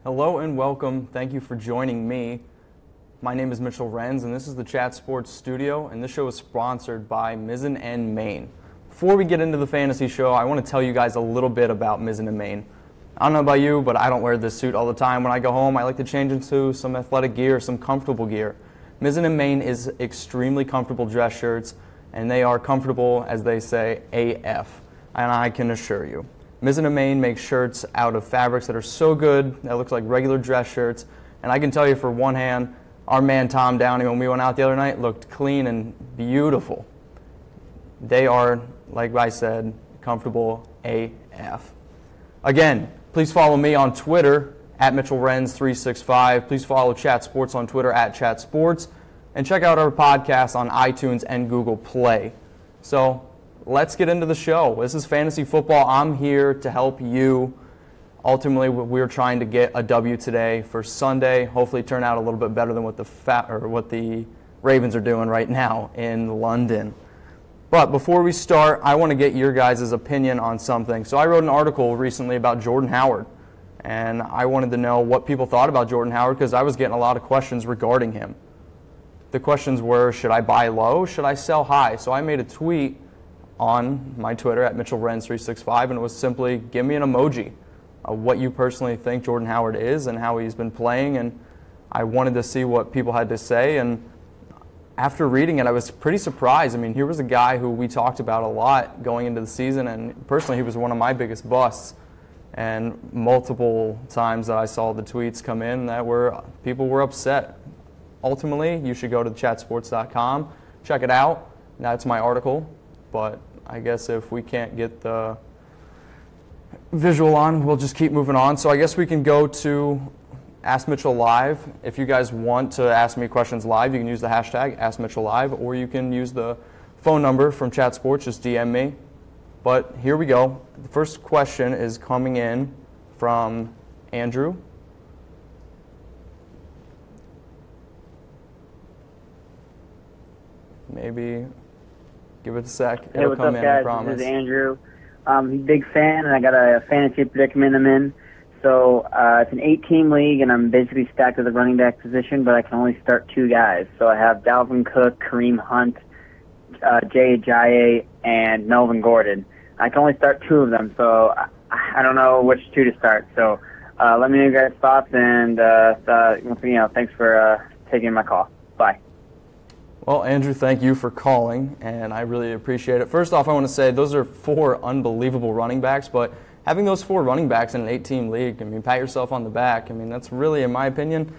Hello and welcome. Thank you for joining me. My name is Mitchell Renz, and this is the Chat Sports Studio, and this show is sponsored by Mizzen and Main. Before we get into the fantasy show, I want to tell you guys a little bit about Mizzen and Main. I don't know about you, but I don't wear this suit all the time. When I go home, I like to change into some athletic gear, some comfortable gear. Mizzen and Main is extremely comfortable dress shirts, and they are comfortable, as they say, AF, and I can assure you. Mizzen and Main makes shirts out of fabrics that are so good that looks like regular dress shirts. And I can tell you for one hand, our man Tom Downey, when we went out the other night, looked clean and beautiful. They are, like I said, comfortable AF. Again, please follow me on Twitter at Mitchell Renz 365. Please follow Chat Sports on Twitter at Chat Sports. And check out our podcast on iTunes and Google Play. So, let's get into the show. This is Fantasy Football. I'm here to help you. Ultimately, we're trying to get a W today for Sunday. Hopefully, turn out a little bit better than what the Ravens are doing right now in London. But before we start, I want to get your guys' opinion on something. So I wrote an article recently about Jordan Howard, and I wanted to know what people thought about Jordan Howard because I was getting a lot of questions regarding him. The questions were, should I buy low? Should I sell high? So I made a tweet on my Twitter at Mitchell Renz 365, and it was simply, give me an emoji of what you personally think Jordan Howard is and how he's been playing, and I wanted to see what people had to say, and after reading it, I was pretty surprised. I mean, here was a guy who we talked about a lot going into the season, and personally, he was one of my biggest busts, and multiple times that I saw the tweets come in people were upset. Ultimately, you should go to chatsports.com, check it out. That's my article. But I guess if we can't get the visual on, we'll just keep moving on. So I guess we can go to Ask Mitchell Live. If you guys want to ask me questions live, you can use the hashtag AskMitchellLive, or you can use the phone number from Chat Sports, just DM me. But here we go. The first question is coming in from Andrew. Maybe give it a sec. Hey, what's up, guys? This is Andrew. I'm a big fan, and I got a fantasy predicament I'm in. So it's an 8-team league, and I'm basically stacked at the running back position, but I can only start 2 guys. So I have Dalvin Cook, Kareem Hunt, Jay Ajayi, and Melvin Gordon. I can only start 2 of them, so I don't know which 2 to start. So let me know your guys' thoughts, and thanks for taking my call. Bye. Well, Andrew, thank you for calling, and I really appreciate it. First off, I want to say those are 4 unbelievable running backs, but having those 4 running backs in an 8-team league, I mean, pat yourself on the back. I mean, that's really, in my opinion,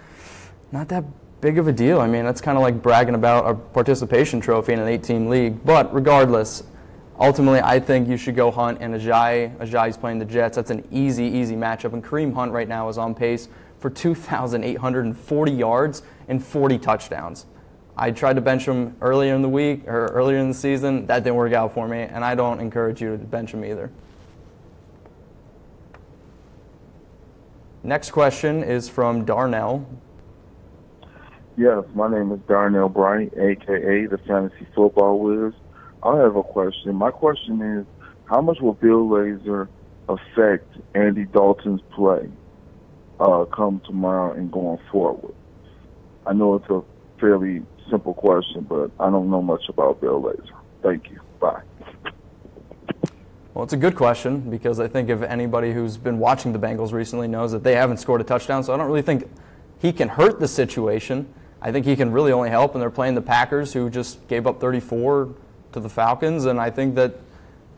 not that big of a deal. I mean, that's kind of like bragging about a participation trophy in an 8-team league. But regardless, ultimately, I think you should go Hunt and Ajayi. Ajayi's playing the Jets. That's an easy matchup, and Kareem Hunt right now is on pace for 2,840 yards and 40 touchdowns. I tried to bench him earlier in the season. That didn't work out for me, and I don't encourage you to bench him either. Next question is from Darnell. Yes, my name is Darnell Bryant, a.k.a. the Fantasy Football Wiz. I have a question. My question is, how much will Bill Lazor affect Andy Dalton's play come tomorrow and going forward? I know it's a fairly simple question, but I don't know much about Bill Lazor. Thank you. Bye. Well, it's a good question because I think if anybody who's been watching the Bengals recently knows that they haven't scored a touchdown, so I don't really think he can hurt the situation. I think he can really only help, and they're playing the Packers, who just gave up 34 to the Falcons, and I think that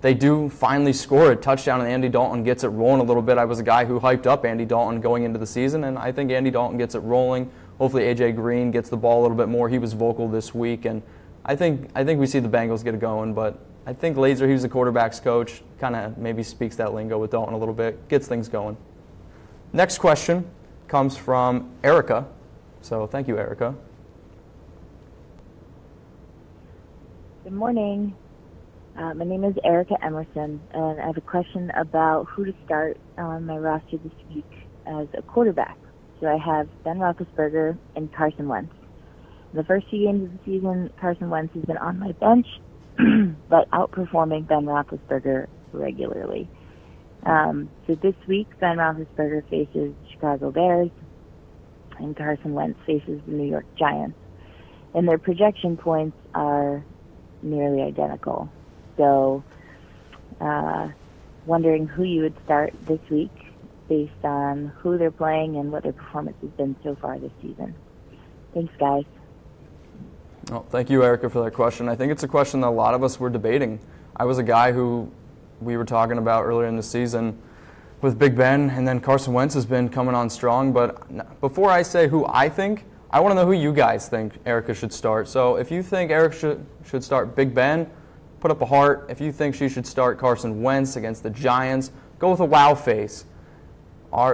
they do finally score a touchdown, and Andy Dalton gets it rolling a little bit. I was a guy who hyped up Andy Dalton going into the season, and I think Andy Dalton gets it rolling. Hopefully A.J. Green gets the ball a little bit more. He was vocal this week, and I think we see the Bengals get it going. But I think Lazor, he's the quarterback's coach, kind of maybe speaks that lingo with Dalton a little bit, gets things going. Next question comes from Erica. So thank you, Erica. Good morning. My name is Erica Emerson, and I have a question about who to start on my roster this week as a quarterback. So I have Ben Roethlisberger and Carson Wentz. In the first 2 games of the season, Carson Wentz has been on my bench, but outperforming Ben Roethlisberger regularly. So this week, Ben Roethlisberger faces the Chicago Bears, and Carson Wentz faces the New York Giants. And their projection points are nearly identical. So, wondering who you would start this week based on who they're playing and what their performance has been so far this season. Thanks, guys. Oh, thank you, Erica, for that question. I think it's a question that a lot of us were debating. I was a guy who we were talking about earlier in the season with Big Ben, and then Carson Wentz has been coming on strong. But before I say who I think, I want to know who you guys think Erica should start. So if you think Erica should start Big Ben, put up a heart. If you think she should start Carson Wentz against the Giants, go with a wow face.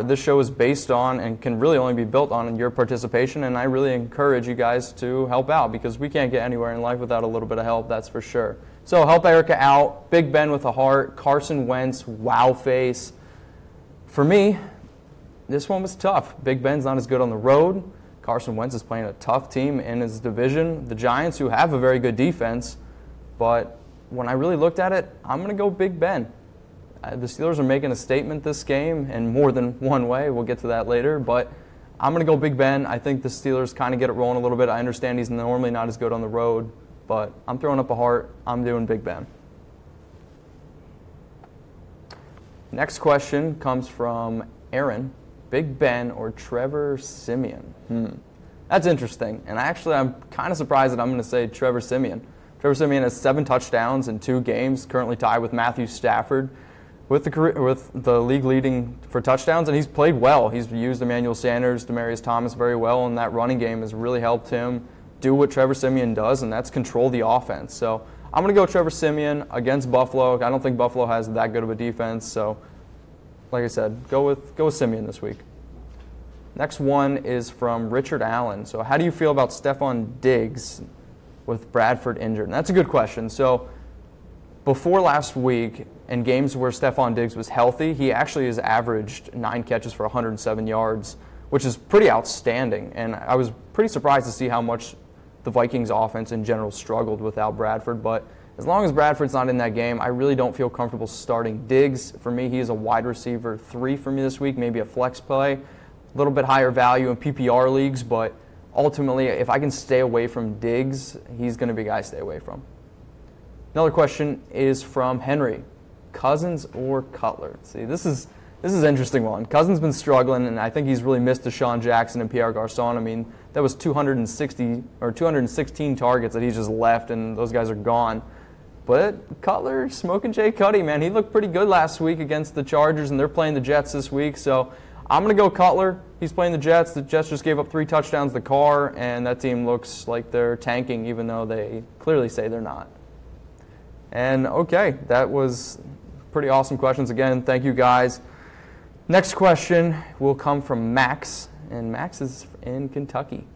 This show is based on and can really only be built on your participation, and I really encourage you guys to help out because we can't get anywhere in life without a little bit of help, that's for sure. So help Erica out. Big Ben with a heart, Carson Wentz, wow face. For me, this one was tough. Big Ben's not as good on the road. Carson Wentz is playing a tough team in his division. The Giants, who have a very good defense, but when I really looked at it, I'm going to go Big Ben. The Steelers are making a statement this game in more than one way. We'll get to that later, but I'm going to go Big Ben. I think the Steelers kind of get it rolling a little bit. I understand he's normally not as good on the road, but I'm throwing up a heart. I'm doing Big Ben. Next question comes from Aaron. Big Ben or Trevor Siemian? That's interesting. And actually, I'm kind of surprised that I'm going to say Trevor Siemian. Trevor Siemian has 7 touchdowns in 2 games, currently tied with Matthew Stafford with the league leading for touchdowns, and he's played well. He's used Emmanuel Sanders, Demaryius Thomas very well, and that running game has really helped him do what Trevor Siemian does, and that's control the offense. So I'm going to go Trevor Siemian against Buffalo. I don't think Buffalo has that good of a defense, so like I said, go with Siemian this week. Next one is from Richard Allen. So how do you feel about Stephon Diggs with Bradford injured? And that's a good question. So before last week, in games where Stephon Diggs was healthy, he actually has averaged 9 catches for 107 yards, which is pretty outstanding. And I was pretty surprised to see how much the Vikings offense in general struggled without Bradford. But as long as Bradford's not in that game, I really don't feel comfortable starting Diggs. For me, he is a wide receiver 3 for me this week, maybe a flex play. A little bit higher value in PPR leagues, but ultimately, if I can stay away from Diggs, he's going to be a guy to stay away from. Another question is from Henry. Cousins or Cutler? See, this is an interesting one. Cousins been struggling, and I think he's really missed Deshaun Jackson and Pierre Garçon. I mean, that was 216 targets that he's just left, and those guys are gone. But Cutler, smoking Jay Cutty, man, he looked pretty good last week against the Chargers, and they're playing the Jets this week. So I'm going to go Cutler. He's playing the Jets. The Jets just gave up 3 touchdowns to Carr, and that team looks like they're tanking, even though they clearly say they're not. And okay, that was pretty awesome questions. Again, thank you guys. Next question will come from Max, and Max is in Kentucky.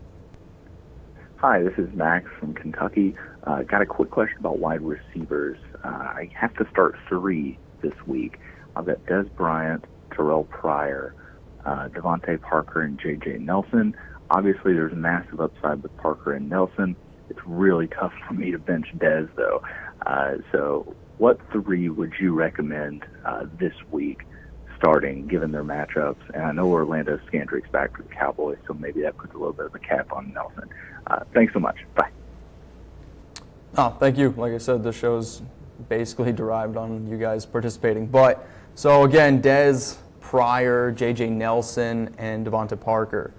Hi, this is Max from Kentucky. Got a quick question about wide receivers. I have to start 3 this week. I've got Des Bryant, Terrell Pryor, Devontae Parker, and J.J. Nelson. Obviously, there's massive upside with Parker and Nelson. It's really tough for me to bench Des, though. So what 3 would you recommend this week starting, given their matchups? And I know Orlando Scandrick's back for the Cowboys, so maybe that puts a little bit of a cap on Nelson. Thanks so much. Bye. Oh, thank you. Like I said, this show's basically derived on you guys participating. But, so again, Des, Pryor, J.J. Nelson, and Devontae Parker.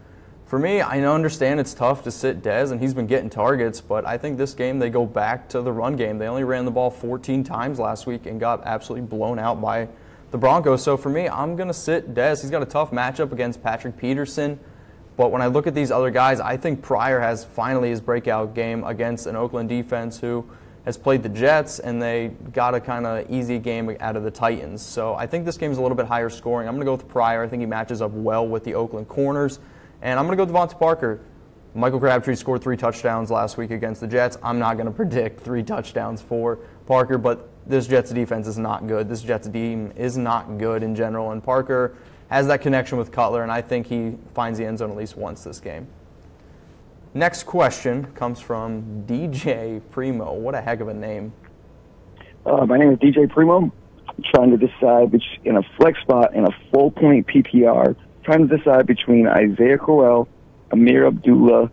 For me, I understand it's tough to sit Des, and he's been getting targets, but I think this game they go back to the run game. They only ran the ball 14 times last week and got absolutely blown out by the Broncos. So for me, I'm going to sit Des. He's got a tough matchup against Patrick Peterson. But when I look at these other guys, I think Pryor has finally his breakout game against an Oakland defense who has played the Jets, and they got a kind of easy game out of the Titans. So I think this game is a little bit higher scoring. I'm going to go with Pryor. I think he matches up well with the Oakland corners. And I'm going to go with Devontae Parker. Michael Crabtree scored 3 touchdowns last week against the Jets. I'm not going to predict 3 touchdowns for Parker, but this Jets defense is not good. This Jets team is not good in general, and Parker has that connection with Cutler, and I think he finds the end zone at least once this game. Next question comes from DJ Primo. What a heck of a name. My name is DJ Primo. trying to decide in a flex spot in a full-point PPR, trying to decide between Isaiah Crowell, Amir Abdullah,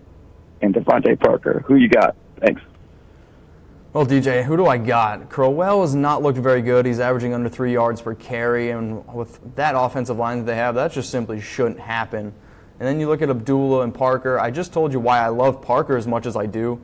and Devontae Parker. Who you got? Thanks. Well, DJ, who do I got? Crowell has not looked very good. He's averaging under 3 yards per carry, and with that offensive line that they have, that just simply shouldn't happen. And then you look at Abdullah and Parker. I just told you why I love Parker as much as I do,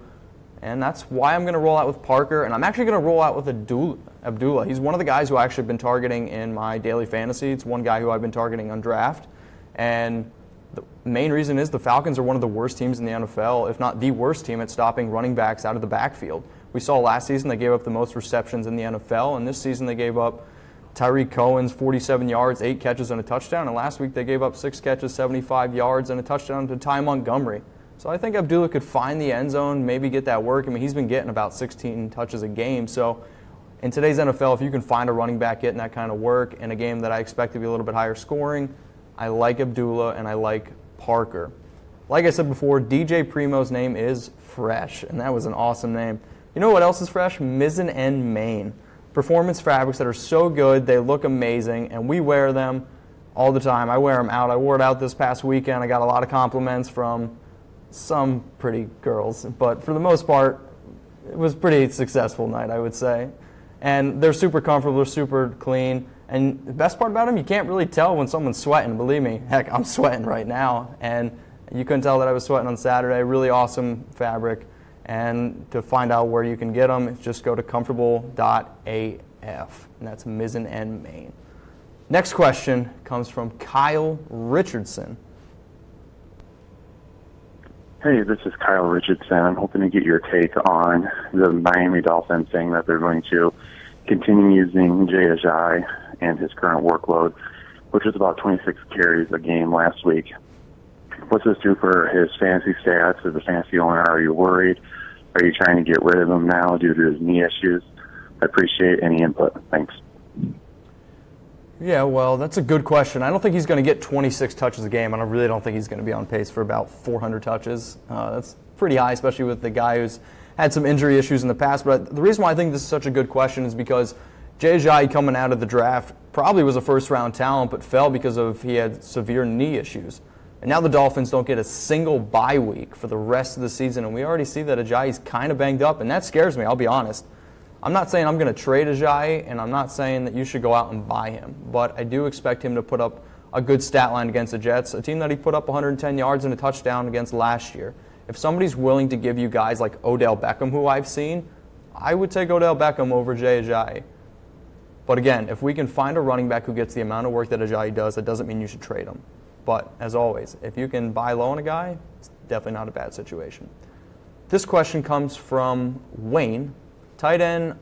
and that's why I'm going to roll out with Parker, and I'm actually going to roll out with Abdullah. He's one of the guys who I've actually been targeting in my daily fantasy. It's one guy who I've been targeting on draft, and the main reason is the Falcons are one of the worst teams in the NFL, if not the worst team at stopping running backs out of the backfield. We saw last season they gave up the most receptions in the NFL, and this season they gave up Tyreek Cohen's 47 yards, 8 catches, and a touchdown. And last week they gave up 6 catches, 75 yards, and a touchdown to Ty Montgomery. So I think Abdullah could find the end zone, maybe get that work. I mean, he's been getting about 16 touches a game. So in today's NFL, if you can find a running back getting that kind of work in a game that I expect to be a little bit higher scoring, I like Abdullah and I like Parker. Like I said before, DJ Primo's name is fresh, and that was an awesome name. You know what else is fresh? Mizzen and Main. Performance fabrics that are so good, they look amazing, and we wear them all the time. I wear them out. I wore it out this past weekend. I got a lot of compliments from some pretty girls, but for the most part, it was a pretty successful night, I would say. And they're super comfortable, they're super clean, and the best part about them, you can't really tell when someone's sweating. Believe me, heck, I'm sweating right now, and you couldn't tell that I was sweating on Saturday. Really awesome fabric. And to find out where you can get them, just go to comfortable.af, and that's Mizzen and Main. Next question comes from Kyle Richardson. Hey, this is Kyle Richardson. I'm hoping to get your take on the Miami Dolphins saying that they're going to continue using Jay Ajayi and his current workload, which was about 26 carries a game last week. What's this do for his fantasy stats as a fantasy owner? Are you worried? Are you trying to get rid of him now due to his knee issues? I appreciate any input. Thanks. Yeah, well, that's a good question. I don't think he's going to get 26 touches a game, and I really don't think he's going to be on pace for about 400 touches. That's pretty high, especially with the guy who's had some injury issues in the past. But the reason why I think this is such a good question is because Jay Ajayi coming out of the draft probably was a first-round talent, but fell because he had severe knee issues. And now the Dolphins don't get a single bye week for the rest of the season, and we already see that Ajayi's kind of banged up, and that scares me, I'll be honest. I'm not saying I'm going to trade Ajayi, and I'm not saying that you should go out and buy him, but I do expect him to put up a good stat line against the Jets, a team that he put up 110 yards and a touchdown against last year. If somebody's willing to give you guys like Odell Beckham, who I've seen, I would take Odell Beckham over Jay Ajayi. But again, if we can find a running back who gets the amount of work that Ajayi does, that doesn't mean you should trade him. But as always, if you can buy low on a guy, it's definitely not a bad situation. This question comes from Wayne. Tight end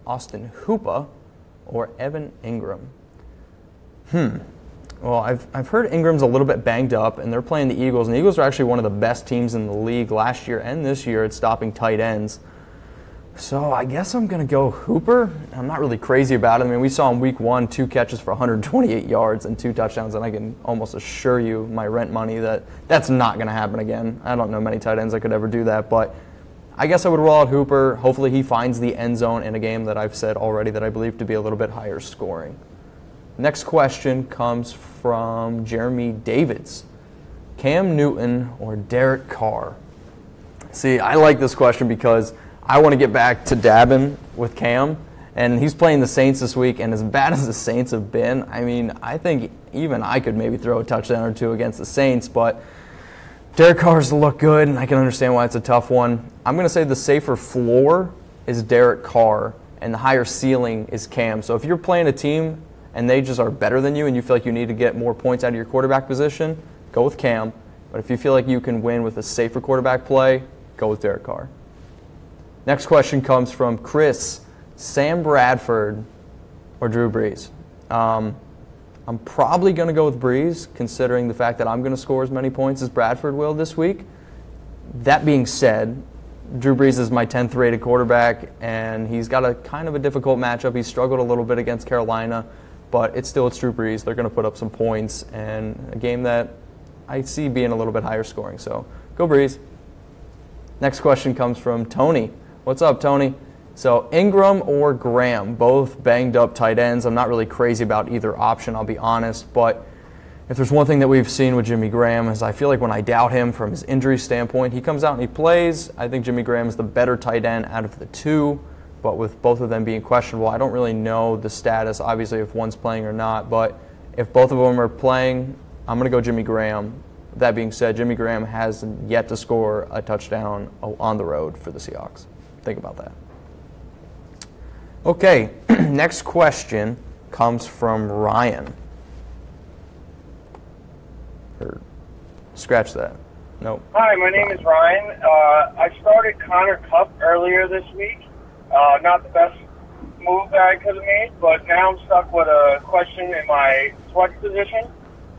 Austin Hooper or Evan Ingram? Well, I've heard Ingram's a little bit banged up, and they're playing the Eagles, and the Eagles are actually one of the best teams in the league last year and this year at stopping tight ends. So I guess I'm going to go Hooper. I'm not really crazy about it. I mean, we saw in week 1 2 catches for 128 yards and 2 touchdowns, and I can almost assure you my rent money that that's not going to happen again. I don't know many tight ends that could ever do that, but I guess I would roll out Hooper. Hopefully he finds the end zone in a game that I've said already that I believe to be a little bit higher scoring. Next question comes from Jeremy Davids. Cam Newton or Derek Carr? See, I like this question because I want to get back to dabbing with Cam, and he's playing the Saints this week, and as bad as the Saints have been, I mean, I think even I could maybe throw a touchdown or 2 against the Saints, but Derek Carr's look good, and I can understand why it's a tough one. I'm going to say the safer floor is Derek Carr, and the higher ceiling is Cam. So if you're playing a team and they just are better than you and you feel like you need to get more points out of your quarterback position, go with Cam. But if you feel like you can win with a safer quarterback play, go with Derek Carr. Next question comes from Chris. Sam Bradford or Drew Brees? I'm probably going to go with Brees, considering the fact that I'm going to score as many points as Bradford will this week. That being said, Drew Brees is my 10th rated quarterback, and he's got a kind of a difficult matchup. He struggled a little bit against Carolina, but it's Drew Brees. They're going to put up some points, and a game that I see being a little bit higher scoring. So go Brees. Next question comes from Tony. What's up, Tony? So Ingram or Graham, both banged up tight ends. I'm not really crazy about either option, I'll be honest. But if there's one thing that we've seen with Jimmy Graham is I feel like when I doubt him from his injury standpoint, he comes out and he plays. I think Jimmy Graham is the better tight end out of the two. But with both of them being questionable, I don't really know the status, obviously, if one's playing or not. But if both of them are playing, I'm going to go Jimmy Graham. That being said, Jimmy Graham has yet to score a touchdown on the road for the Seahawks. Think about that. Okay, next question comes from Ryan. Scratch that. Nope. Hi, my name is Ryan. I started Connor Kupp earlier this week. Not the best move that I could have made, but now I'm stuck with a question in my flex position.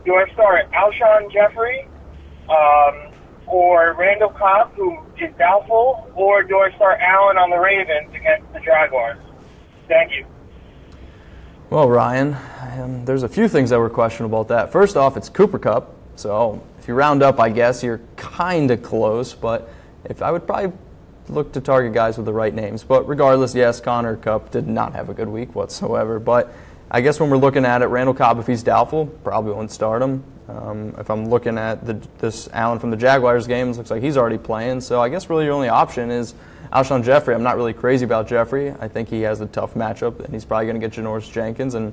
Do I start Alshon Jeffrey or Randall Cobb, who is doubtful, or do I start Allen on the Ravens against the Jaguars? Thank you. Well, Ryan, there's a few things that were questionable about that. First off, it's Cooper Kupp, so if you round up, I guess you're kind of close, but I would probably look to target guys with the right names. But regardless, yes, Connor Kupp did not have a good week whatsoever. But I guess when we're looking at it, Randall Cobb, if he's doubtful, probably won't start him. If I'm looking at this Allen from the Jaguars game, it looks like he's already playing. So I guess really your only option is Alshon Jeffrey. I'm not really crazy about Jeffrey. I think he has a tough matchup, and he's probably going to get Janoris Jenkins. And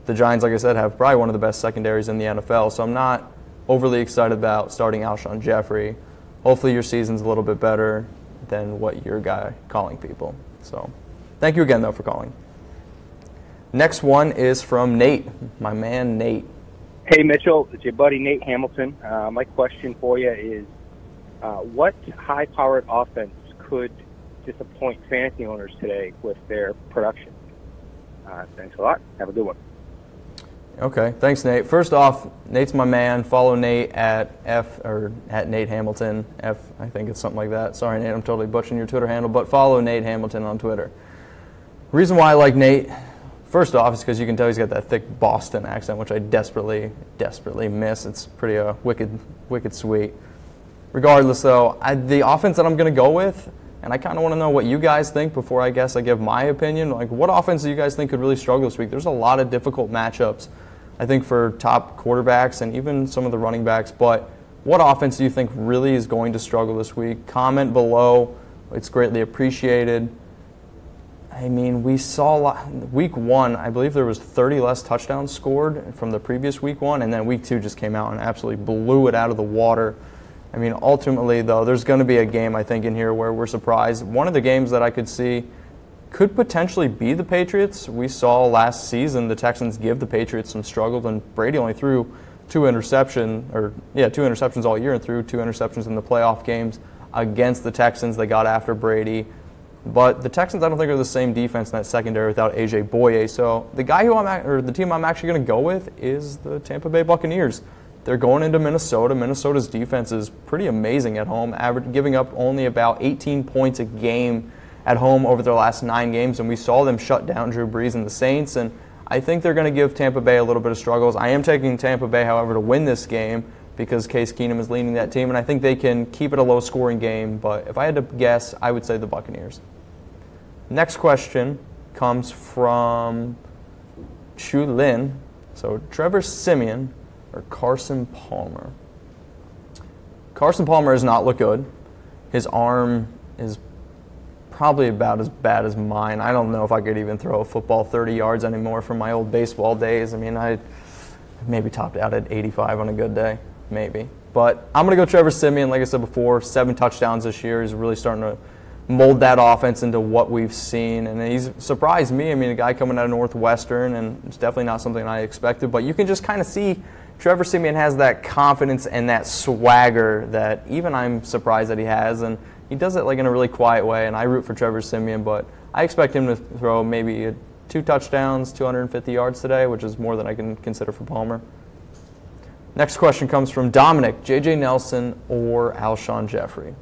the Giants, like I said, have probably one of the best secondaries in the NFL. So I'm not overly excited about starting Alshon Jeffrey. Hopefully your season's a little bit better than what your guy calling people. So thank you again, though, for calling. Next one is from Nate, my man Nate. Hey, Mitchell, it's your buddy Nate Hamilton. My question for you is, what high-powered offense could disappoint fantasy owners today with their production? Thanks a lot. Have a good one. Okay, thanks, Nate. First off, Nate's my man. Follow Nate at at Nate Hamilton. I think it's something like that. Sorry, Nate, I'm totally butchering your Twitter handle, but follow Nate Hamilton on Twitter. Reason why I like Nate, first off, is because you can tell he's got that thick Boston accent, which I desperately miss. It's pretty wicked sweet. Regardless, though, the offense that I'm going to go with, and I kind of want to know what you guys think before I give my opinion. Like, what offense do you guys think could really struggle this week? There's a lot of difficult matchups, I think, for top quarterbacks and even some of the running backs. But what offense do you think really is going to struggle this week? Comment below. It's greatly appreciated. I mean, we saw week one, I believe there was 30 less touchdowns scored from the previous week one, and then week two just came out and absolutely blew it out of the water. I mean, ultimately, though, there's going to be a game, I think, in here where we're surprised. One of the games that I could see could potentially be the Patriots. We saw last season the Texans give the Patriots some struggle, and Brady only threw two interceptions all year and threw 2 interceptions in the playoff games against the Texans. They got after Brady. But the Texans, I don't think, are the same defense in that secondary without A.J. Boye. So the team I'm actually going to go with is the Tampa Bay Buccaneers. They're going into Minnesota. Minnesota's defense is pretty amazing at home, giving up only about 18 points a game at home over their last 9 games, and we saw them shut down Drew Brees and the Saints, and I think they're going to give Tampa Bay a little bit of struggles. I am taking Tampa Bay, however, to win this game because Case Keenum is leading that team, and I think they can keep it a low-scoring game, but if I had to guess, I would say the Buccaneers. Next question comes from Chu Lin. So Trevor Siemian or Carson Palmer? Carson Palmer has not looked good. His arm is probably about as bad as mine. I don't know if I could even throw a football 30 yards anymore from my old baseball days. I mean, I maybe topped out at 85 on a good day, maybe. But I'm going to go Trevor Siemian. Like I said before, 7 touchdowns this year. He's really starting to mold that offense into what we've seen. And he's surprised me. I mean, a guy coming out of Northwestern, and it's definitely not something I expected. But you can just kind of see Trevor Siemian has that confidence and that swagger that even I'm surprised that he has. And he does it like in a really quiet way. And I root for Trevor Siemian, but I expect him to throw maybe 2 touchdowns, 250 yards today, which is more than I can consider for Palmer. Next question comes from Dominic, J.J. Nelson or Alshon Jeffrey.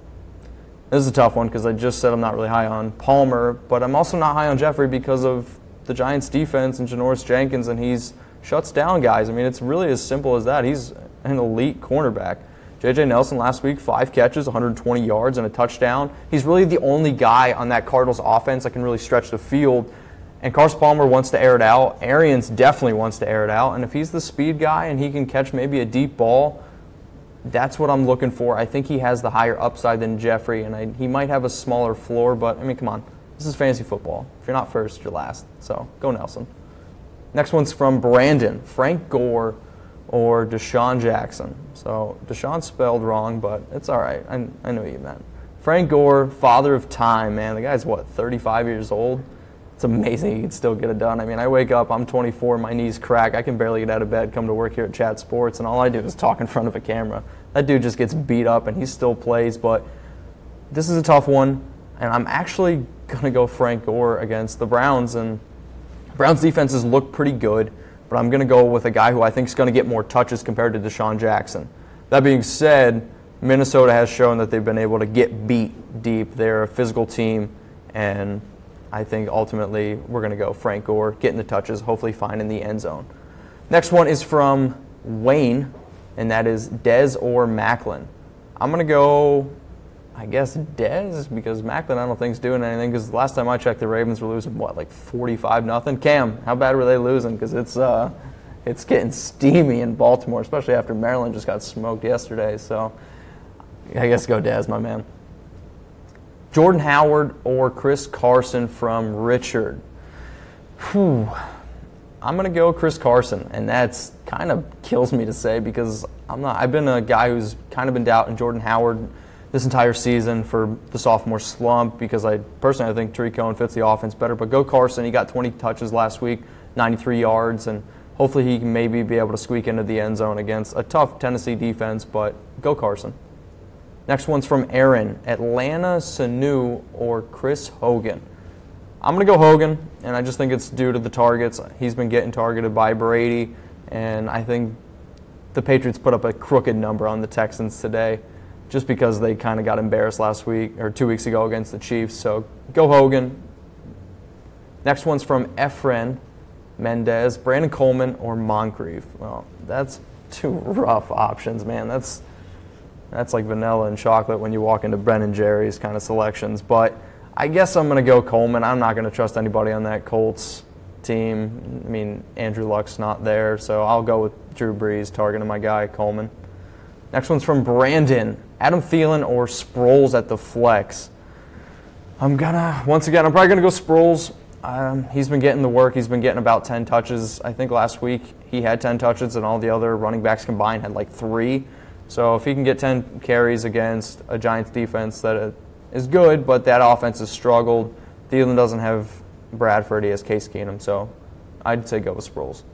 This is a tough one because I just said I'm not really high on Palmer, but I'm also not high on Jeffrey because of the Giants' defense and Janoris Jenkins, and he shuts down guys. I mean, it's really as simple as that. He's an elite cornerback. J.J. Nelson last week, 5 catches, 120 yards, and a touchdown. He's really the only guy on that Cardinals offense that can really stretch the field. And Carson Palmer wants to air it out. Arians definitely wants to air it out. And if he's the speed guy and he can catch maybe a deep ball, that's what I'm looking for. I think he has the higher upside than Jeffrey, and he might have a smaller floor, but, I mean, come on. This is fantasy football. If you're not first, you're last. So go Nelson. Next one's from Brandon. Frank Gore or Deshaun Jackson. So Deshaun spelled wrong, but it's all right. I know what you meant. Frank Gore, father of time, man. The guy's, 35 years old? It's amazing he can still get it done. I mean, I wake up, I'm 24, my knees crack. I can barely get out of bed, come to work here at Chat Sports, and all I do is talk in front of a camera. That dude just gets beat up, and he still plays, but this is a tough one, and I'm actually going to go Frank Gore against the Browns, and Browns defenses look pretty good, but I'm going to go with a guy who I think is going to get more touches compared to Deshaun Jackson. That being said, Minnesota has shown that they've been able to get beat deep. They're a physical team, and I think ultimately we're going to go Frank Gore, getting the touches, hopefully finding the end zone. Next one is from Wayne, and that is Dez or Macklin. I'm going to go, I guess, Dez, because Macklin I don't think is doing anything, because the last time I checked, the Ravens were losing, 45-0? Cam, how bad were they losing? Because it's getting steamy in Baltimore, especially after Maryland just got smoked yesterday. So I guess go Dez, my man. Jordan Howard or Chris Carson from Richard. I'm going to go Chris Carson, and that's kind of kills me to say because I've been a guy who's kind of been doubting Jordan Howard this entire season for the sophomore slump because I think Tariq Cohen fits the offense better. But go Carson. He got 20 touches last week, 93 yards, and hopefully he can maybe be able to squeak into the end zone against a tough Tennessee defense, but go Carson. Next one's from Aaron. Atlanta Sanu or Chris Hogan. I'm going to go Hogan, and I just think it's due to the targets. He's been getting targeted by Brady, and I think the Patriots put up a crooked number on the Texans today just because they kind of got embarrassed last week or 2 weeks ago against the Chiefs. So go Hogan. Next one's from Efren Mendez. Brandon Coleman or Moncrief. Well, that's 2 rough options, man. That's like vanilla and chocolate when you walk into Ben & Jerry's kind of selections. But I guess I'm going to go Coleman. I'm not going to trust anybody on that Colts team. I mean, Andrew Luck's not there, so I'll go with Drew Brees, targeting my guy, Coleman. Next one's from Brandon. Adam Thielen or Sproles at the flex. I'm probably going to go Sproles. He's been getting the work. He's been getting about 10 touches. I think last week he had 10 touches, and all the other running backs combined had like 3. So if he can get 10 carries against a Giants defense that is good, but that offense has struggled, Thielen doesn't have Bradford, he has Case Keenum, so I'd say go with Sproles.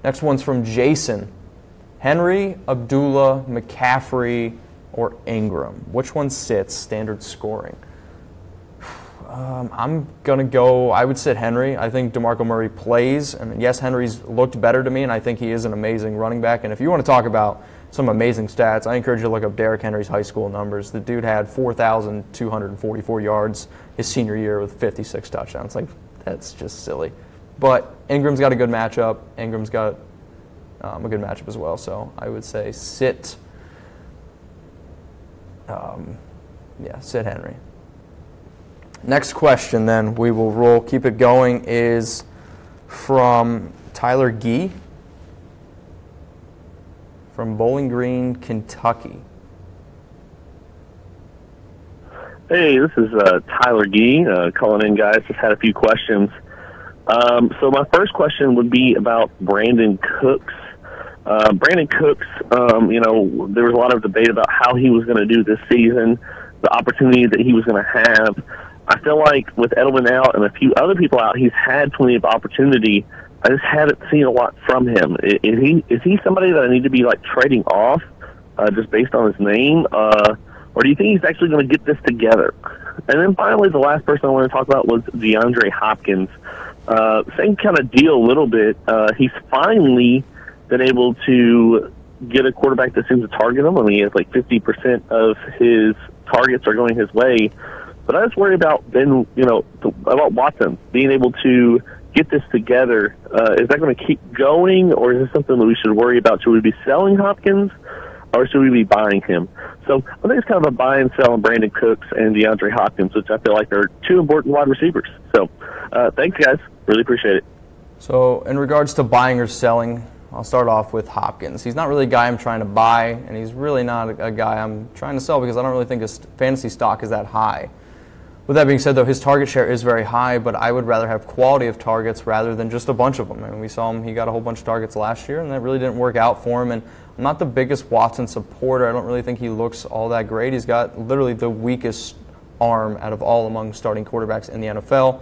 Next one's from Jason. Henry, Abdullah, McCaffrey, or Ingram. Which one sits standard scoring? I'm going to go, I would sit Henry. I think DeMarco Murray plays, and yes, Henry's looked better to me, and I think he is an amazing running back. And if you want to talk about some amazing stats, I encourage you to look up Derrick Henry's high school numbers. The dude had 4,244 yards his senior year with 56 touchdowns. Like, that's just silly. But Ingram's got a good matchup. Ingram's got a good matchup as well, so I would say sit Henry. Next question, then, we will roll, keep it going, is from Tyler Gee from Bowling Green, Kentucky. Hey, this is Tyler Gee calling in, guys. Just had a few questions. So my first question would be about Brandon Cooks. Brandon Cooks, there was a lot of debate about how he was going to do this season, the opportunity that he was going to have. I feel like with Edelman out and a few other people out, he's had plenty of opportunity. I just haven't seen a lot from him. Is he somebody that I need to be like trading off just based on his name, or do you think he's actually going to get this together? And then finally, the last person I want to talk about was DeAndre Hopkins. Same kind of deal a little bit. He's finally been able to get a quarterback that seems to target him. I mean, he has like 50% of his targets are going his way. But I just worry about about Watson being able to get this together. Is that going to keep going, or is this something that we should worry about? Should we be selling Hopkins? or should we be buying him? So I think it's kind of a buy and sell on Brandon Cooks and DeAndre Hopkins, which I feel like are two important wide receivers. So thanks, guys. Really appreciate it. So in regards to buying or selling, I'll start off with Hopkins. He's not really a guy I'm trying to buy, and he's really not a guy I'm trying to sell because I don't really think his fantasy stock is that high. With that being said, though, his target share is very high, but I would rather have quality of targets rather than just a bunch of them. I mean, we saw him, he got a whole bunch of targets last year, and that really didn't work out for him. And I'm not the biggest Watson supporter. I don't really think he looks all that great. He's got literally the weakest arm out of all among starting quarterbacks in the NFL.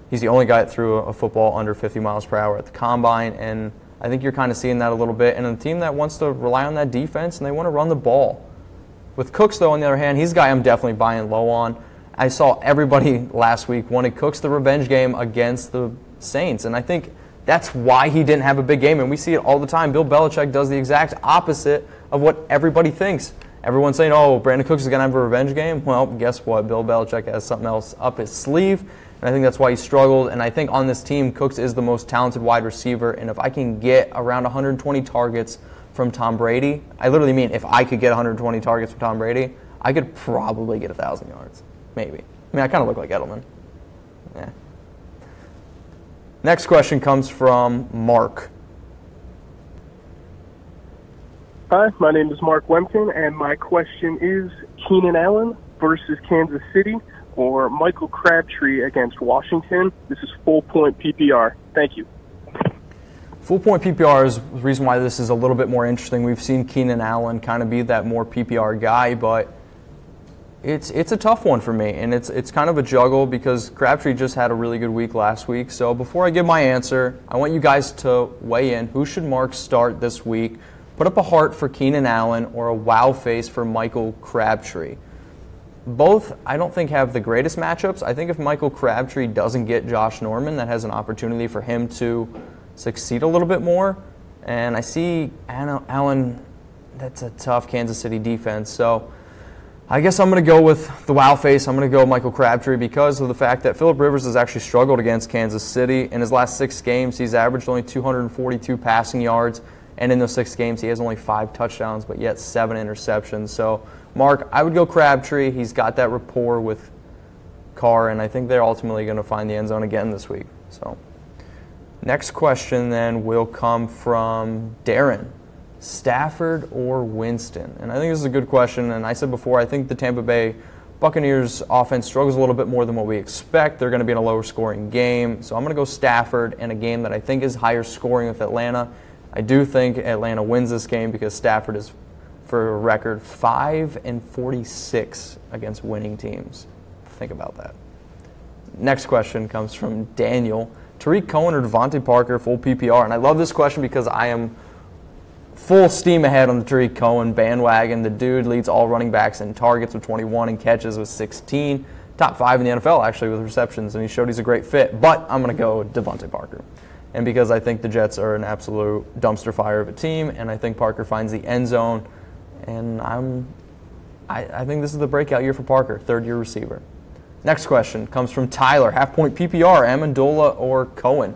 He's the only guy that threw a football under 50 miles per hour at the combine, and I think you're kind of seeing that a little bit. And a team that wants to rely on that defense, and they want to run the ball. With Cooks, though, on the other hand, he's a guy I'm definitely buying low on. I saw everybody last week wanted Cooks the revenge game against the Saints, and I think that's why he didn't have a big game, and we see it all the time. Bill Belichick does the exact opposite of what everybody thinks. Everyone's saying, oh, Brandon Cooks is going to have a revenge game. Well, guess what? Bill Belichick has something else up his sleeve, and I think that's why he struggled. And I think on this team, Cooks is the most talented wide receiver, and if I can get around 120 targets from Tom Brady, I literally mean if I could get 120 targets from Tom Brady, I could probably get 1,000 yards. Maybe. I mean, I kind of look like Edelman. Yeah. Next question comes from Mark. Hi, my name is Mark Wempton, and my question is Keenan Allen versus Kansas City or Michael Crabtree against Washington. This is full-point PPR. Thank you. Full-point PPR is the reason why this is a little bit more interesting. We've seen Keenan Allen kind of be that more PPR guy, but it's a tough one for me, and it's kind of a juggle because Crabtree just had a really good week last week. So before I give my answer, I want you guys to weigh in. Who should Mark start this week? Put up a heart for Keenan Allen or a wow face for Michael Crabtree. Both, I don't think, have the greatest matchups. I think if Michael Crabtree doesn't get Josh Norman, that has an opportunity for him to succeed a little bit more. And I see Allen, that's a tough Kansas City defense. So I guess I'm going to go with the wow face. I'm going to go Michael Crabtree because of the fact that Phillip Rivers has actually struggled against Kansas City. In his last 6 games, he's averaged only 242 passing yards, and in those 6 games, he has only 5 touchdowns, but yet 7 interceptions. So, Mark, I would go Crabtree. He's got that rapport with Carr, and I think they're ultimately going to find the end zone again this week. So, next question then will come from Darren. Stafford or Winston? And I think this is a good question, and I said before, I think the Tampa Bay Buccaneers offense struggles a little bit more than what we expect. They're going to be in a lower scoring game, so I'm going to go Stafford in a game that I think is higher scoring with Atlanta. I do think Atlanta wins this game because Stafford is, for a record, 5-46 against winning teams. Think about that. Next question comes from Daniel. Tariq Cohen or Devontae Parker, full PPR? And I love this question because I am full steam ahead on the Tariq Cohen bandwagon. The dude leads all running backs in targets with 21 and catches with 16. Top 5 in the NFL, actually, with receptions, and he showed he's a great fit. But I'm going to go Devontae Parker. And because I think the Jets are an absolute dumpster fire of a team, and I think Parker finds the end zone, and I think this is the breakout year for Parker, third-year receiver. Next question comes from Tyler. Half-point PPR, Amendola or Cohen?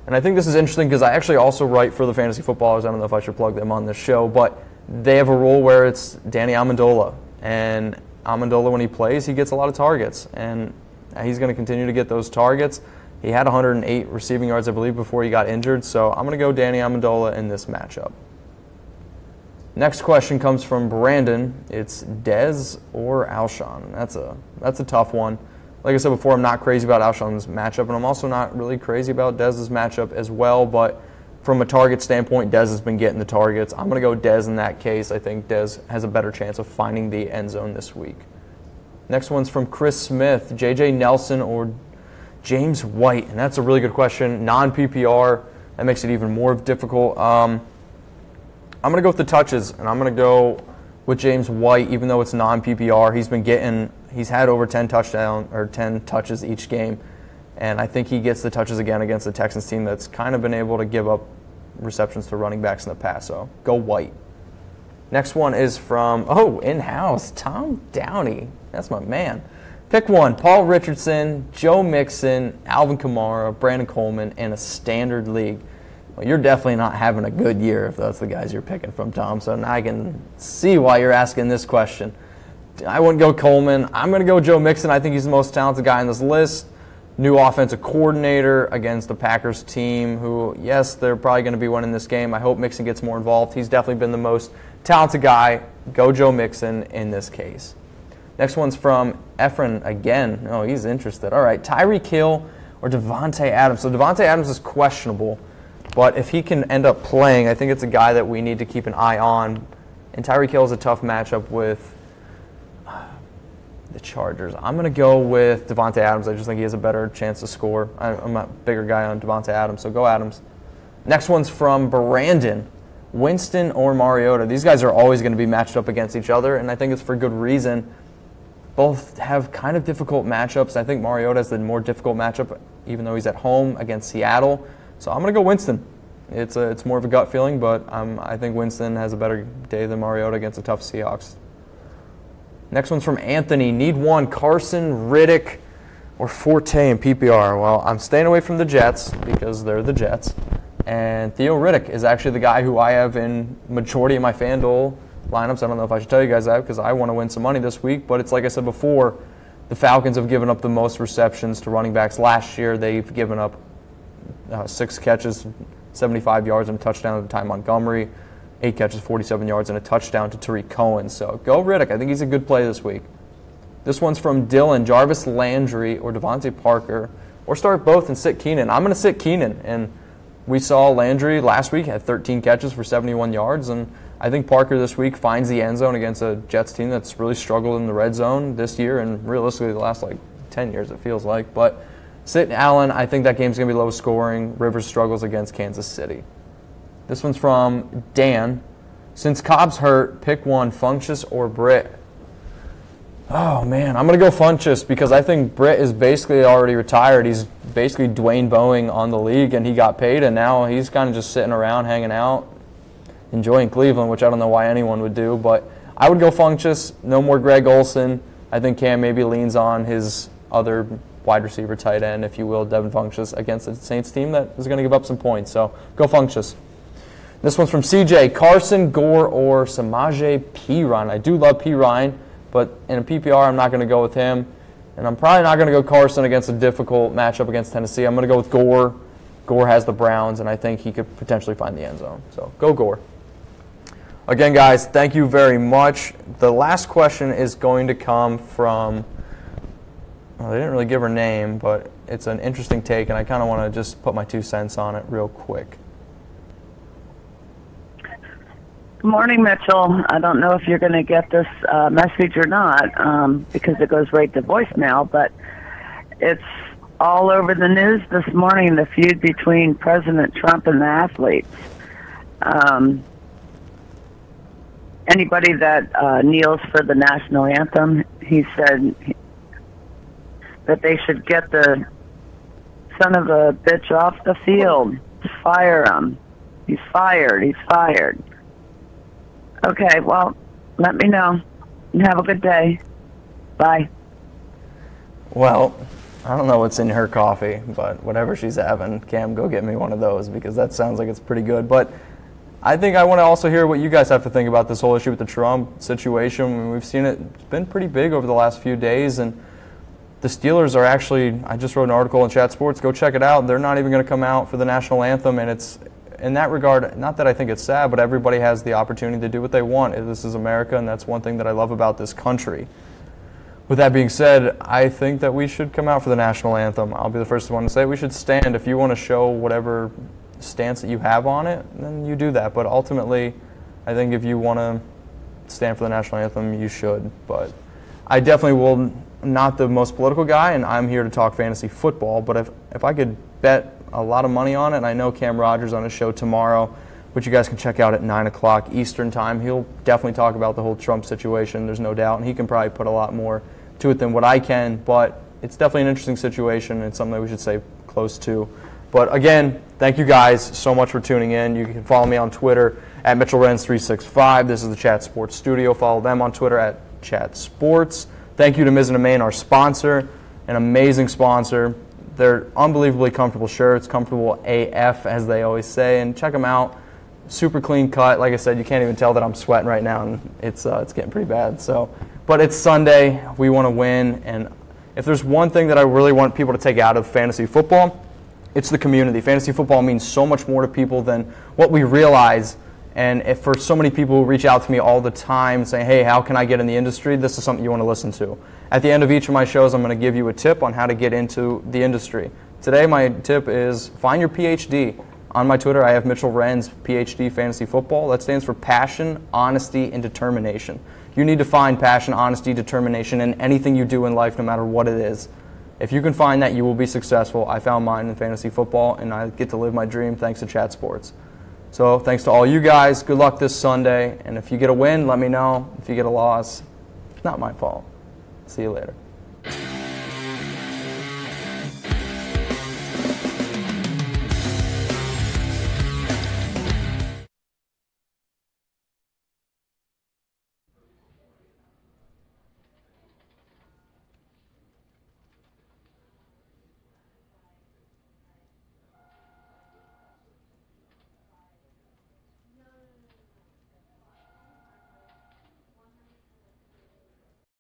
And I think this is interesting because I actually also write for the Fantasy Footballers. I don't know if I should plug them on this show, but they have a rule where it's Danny Amendola. And Amendola, when he plays, he gets a lot of targets. And he's going to continue to get those targets. He had 108 receiving yards, I believe, before he got injured. So I'm going to go Danny Amendola in this matchup. Next question comes from Brandon. It's Dez or Alshon. That's a tough one. Like I said before, I'm not crazy about Alshon's matchup, and I'm also not really crazy about Dez's matchup as well. But from a target standpoint, Dez has been getting the targets. I'm going to go Dez in that case. I think Dez has a better chance of finding the end zone this week. Next one's from Chris Smith. J.J. Nelson or James White? And that's a really good question. Non-PPR, that makes it even more difficult. I'm going to go with the touches, and I'm going to go with James White, even though it's non-PPR. He's had over 10 touches each game, and I think he gets the touches again against the Texans team that's kind of been able to give up receptions to running backs in the past. So go White. Next one is from in-house Tom Downey. That's my man. Pick one: Paul Richardson, Joe Mixon, Alvin Kamara, Brandon Coleman, in a standard league. well, you're definitely not having a good year if that's the guys you're picking from, Tom. So now I can see why you're asking this question. I wouldn't go Coleman. I'm going to go Joe Mixon. I think he's the most talented guy on this list. New offensive coordinator against the Packers team who, yes, they're probably going to be winning this game. I hope Mixon gets more involved. He's definitely been the most talented guy. Go Joe Mixon in this case. Next one's from Efren again. Oh, he's interested. All right, Tyreek Hill or Devontae Adams. So Devontae Adams is questionable, but if he can end up playing, I think it's a guy that we need to keep an eye on. And Tyreek Hill is a tough matchup with the Chargers. I'm going to go with Devontae Adams. I just think he has a better chance to score. I'm a bigger guy on Devontae Adams, so go Adams. Next one's from Brandon. Winston or Mariota. These guys are always going to be matched up against each other, and I think it's for good reason. Both have kind of difficult matchups. I think Mariota has the more difficult matchup, even though he's at home against Seattle. So I'm going to go Winston. It's more of a gut feeling, but I think Winston has a better day than Mariota against a tough Seahawks. Next one's from Anthony. Need one, Carson, Riddick, or Forte in PPR. Well, I'm staying away from the Jets because they're the Jets. And Theo Riddick is actually the guy who I have in majority of my FanDuel lineups. I don't know if I should tell you guys that because I want to win some money this week. But it's like I said before, the Falcons have given up the most receptions to running backs. Last year, they've given up 6 catches, 75 yards, and a touchdown to Ty Montgomery. 8 catches, 47 yards, and a touchdown to Tariq Cohen. So go Riddick. I think he's a good play this week. This one's from Dylan. Jarvis Landry or Devontae Parker. Or start both and sit Keenan. I'm going to sit Keenan. And we saw Landry last week had 13 catches for 71 yards. And I think Parker this week finds the end zone against a Jets team that's really struggled in the red zone this year and realistically the last 10 years it feels like. But sit Allen. I think that game's going to be low scoring. Rivers struggles against Kansas City. This one's from Dan. Since Cobb's hurt, pick one, Funchess or Britt. Oh, man, I'm going to go Funchess because I think Britt is basically already retired. He's basically Dwayne Boeing on the league, and he got paid, and now he's kind of just sitting around, hanging out, enjoying Cleveland, which I don't know why anyone would do. But I would go Funchess. No more Greg Olsen. I think Cam maybe leans on his other wide receiver tight end, if you will, Devin Funchess, against the Saints team that is going to give up some points. So go Funchess. This one's from CJ. Carson, Gore, or Samaje Perine. I do love Perine, but in a PPR, I'm not going to go with him. And I'm probably not going to go Carson against a difficult matchup against Tennessee. I'm going to go with Gore. Gore has the Browns, and I think he could potentially find the end zone. So go Gore. Again, guys, thank you very much. The last question is going to come from, well, they didn't really give her name, but it's an interesting take, and I kind of want to just put my 2 cents on it real quick. Good morning, Mitchell. I don't know if you're going to get this message or not because it goes right to voicemail, but it's all over the news this morning, the feud between President Trump and the athletes. Anybody that kneels for the national anthem, he said that they should get the son of a bitch off the field. Fire him. He's fired. He's fired. Okay, well, let me know. And have a good day. Bye. Well, I don't know what's in her coffee, but whatever she's having, Cam, go get me one of those because that sounds like it's pretty good. But I think I want to also hear what you guys have to think about this whole issue with the Trump situation. I mean, we've seen it's been pretty big over the last few days, and the Steelers are actually, I just wrote an article in Chat Sports, go check it out. They're not even going to come out for the national anthem, and it's, in that regard, not that I think it's sad, but everybody has the opportunity to do what they want. This is America, and that's one thing that I love about this country. With that being said, I think that we should come out for the national anthem. I'll be the first one to say we should stand. If you want to show whatever stance that you have on it, then you do that. But ultimately, I think if you want to stand for the national anthem, you should. But I definitely will, not the most political guy, and I'm here to talk fantasy football. But if I could bet a lot of money on it, and I know Cam Rogers on his show tomorrow, which you guys can check out at 9 o'clock Eastern time. He'll definitely talk about the whole Trump situation, there's no doubt, and he can probably put a lot more to it than what I can, but it's definitely an interesting situation. It's something that we should stay close to. But again, thank you guys so much for tuning in. You can follow me on Twitter at Mitchell Renz 365. This is the Chat Sports Studio. Follow them on Twitter at Chat Sports. Thank you to Mizzen & Main, our sponsor, an amazing sponsor. They're unbelievably comfortable shirts, comfortable AF, as they always say, and check them out. Super clean cut. Like I said, you can't even tell that I'm sweating right now, and it's getting pretty bad. So, but it's Sunday. We want to win, and if there's one thing that I really want people to take out of fantasy football, it's the community. Fantasy football means so much more to people than what we realize. And if for so many people who reach out to me all the time saying, hey, how can I get in the industry? This is something you want to listen to. At the end of each of my shows, I'm going to give you a tip on how to get into the industry. Today, my tip is find your PhD. On my Twitter, I have Mitchell Renz, PhD Fantasy Football. That stands for passion, honesty, and determination. You need to find passion, honesty, determination in anything you do in life, no matter what it is. If you can find that, you will be successful. I found mine in fantasy football, and I get to live my dream thanks to Chat Sports. So thanks to all you guys. Good luck this Sunday. And if you get a win, let me know. If you get a loss, it's not my fault. See you later.